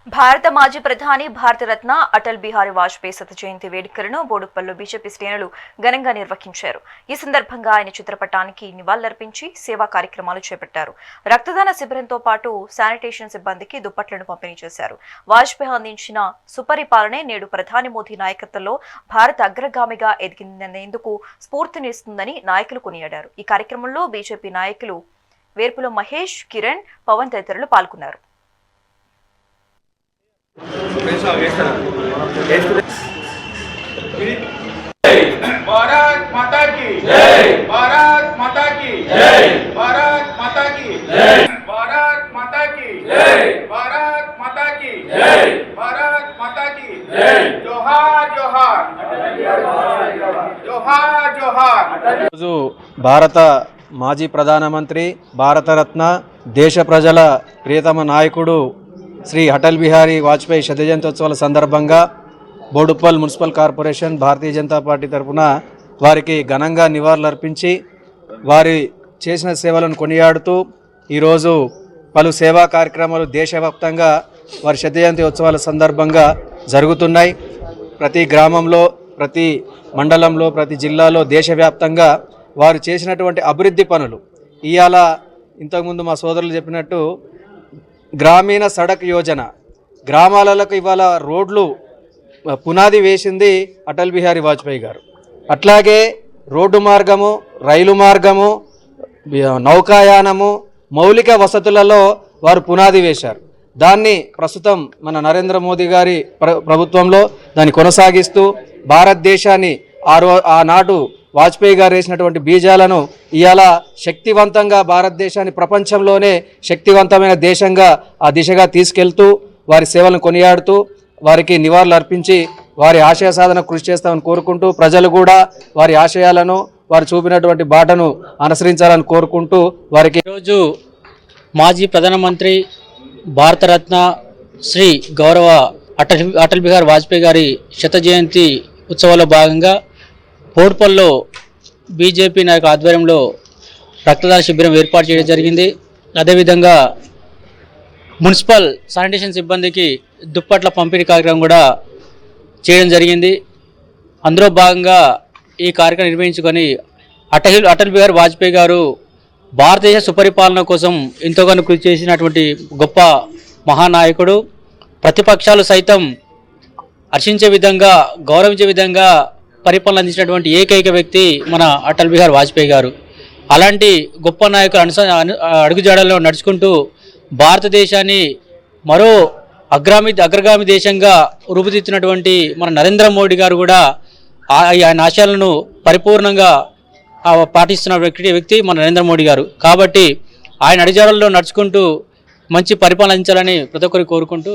భారత మాజీ ప్రధాని భారతరత్న అటల్ బిహారీ వాజ్పేయి శత జయంతి వేడుకలను బోడుప్పల్లో బీజేపీ శ్రేణులు ఘనంగా నిర్వహించారు. ఈ సందర్భంగా ఆయన చిత్రపటానికి నివాళులర్పించి సేవా కార్యక్రమాలు చేపట్టారు. రక్తదాన శిబిరంతో పాటు శానిటేషన్ సిబ్బందికి దుప్పట్లను పంపిణీ చేశారు. వాజ్పేయి అందించిన సుపరిపాలనే నేడు ప్రధాని మోదీ నాయకత్వంలో భారత్ అగ్రగామిగా ఎదిగిందనేందుకు స్ఫూర్తినిస్తుందని నాయకులు కొనియాడారు. ఈ కార్యక్రమంలో బీజేపీ నాయకులు వేర్పుల మహేష్, కిరణ్, పవన్ తదితరులు పాల్గొన్నారు. भारत माता की जय, भारत माता की जय, भारत माता की जय, भारत माता की जय, भारत माता की जय, भारत माता की जय, जोहार जोहार जोहार जोहार। భారత మాజీ ప్రధానమంత్రి, భారతరత్న, దేశ ప్రజల ప్రియతమ నాయకుడు శ్రీ అటల్ బిహారీ వాజ్పేయి శత జయంత్యోత్సవాల సందర్భంగా Boduppal municipal corporation Bharatiya Janata party తరఫున వారికి ఘనంగా నివాళులర్పించి వారి చేసిన సేవలను కొనియాడుతూ ఈరోజు పలు సేవా కార్యక్రమాలు దేశవ్యాప్తంగా వారి శత జయంతి ఉత్సవాల సందర్భంగా జరుగుతున్నాయి. ప్రతి గ్రామంలో, ప్రతి మండలంలో, ప్రతి జిల్లాలో దేశవ్యాప్తంగా వారు చేసినటువంటి అభివృద్ధి పనులు ఇవాళ ఇంతకుముందు మా సోదరులు చెప్పినట్టు గ్రామీణ సడక్ యోజన, గ్రామాలకు ఇవాళ రోడ్లు పునాది వేసింది అటల్ బిహారీ వాజ్పేయి గారు. అట్లాగే రోడ్డు మార్గము, రైలు మార్గము, నౌకాయానము, మౌలిక వసతులలో వారు పునాది వేశారు. దాన్ని ప్రస్తుతం మన నరేంద్ర మోదీ గారి ప్రభుత్వంలో దాన్ని కొనసాగిస్తూ భారతదేశాన్ని ఆనాడు వాజ్పేయి గారు వేసినటువంటి బీజాలను ఇవాళ శక్తివంతంగా భారతదేశాన్ని ప్రపంచంలోనే శక్తివంతమైన దేశంగా ఆ దిశగా తీసుకెళ్తూ వారి సేవలను కొనియాడుతూ వారికి నివాళులు అర్పించి వారి ఆశయ సాధన కృషి చేస్తామని కోరుకుంటూ ప్రజలు కూడా వారి ఆశయాలను, వారు చూపినటువంటి బాటను అనుసరించాలని కోరుకుంటూ వారికి ఈరోజు మాజీ ప్రధానమంత్రి, భారతరత్న శ్రీ గౌరవ అటల్ బిహారీ వాజ్పేయి గారి శత జయంతి ఉత్సవాల్లో భాగంగా బోడుప్పల్లో బీజేపీ నాయకుల ఆధ్వర్యంలో రక్తదాన శిబిరం ఏర్పాటు చేయడం జరిగింది. అదేవిధంగా మున్సిపల్ శానిటేషన్ సిబ్బందికి దుప్పట్ల పంపిణీ కార్యక్రమం కూడా చేయడం జరిగింది. అందులో భాగంగా ఈ కార్యక్రమం నిర్వహించుకొని అటల్ బిహారీ వాజ్పేయి గారు భారతదేశ సుపరిపాలన కోసం ఎంతోగానో కృషి చేసినటువంటి గొప్ప మహానాయకుడు. ప్రతిపక్షాలు సైతం హర్షించే విధంగా, గౌరవించే విధంగా పరిపాలన అందించినటువంటి ఏకైక వ్యక్తి మన అటల్ బిహారీ వాజ్పేయి గారు. అలాంటి గొప్ప నాయకులు అడుగుజాడల్లో నడుచుకుంటూ భారతదేశాన్ని మరో అగ్రగామి దేశంగా రూపుదిద్దుతున్నటువంటి మన నరేంద్ర మోడీ గారు కూడా ఆయన ఆశయాలను పరిపూర్ణంగా పాటిస్తున్న వ్యక్తి మన నరేంద్ర మోడీ గారు. కాబట్టి ఆయన అడుగుజాడల్లో నడుచుకుంటూ మంచి పరిపాలన అందించాలని ప్రతి ఒక్కరికి కోరుకుంటూ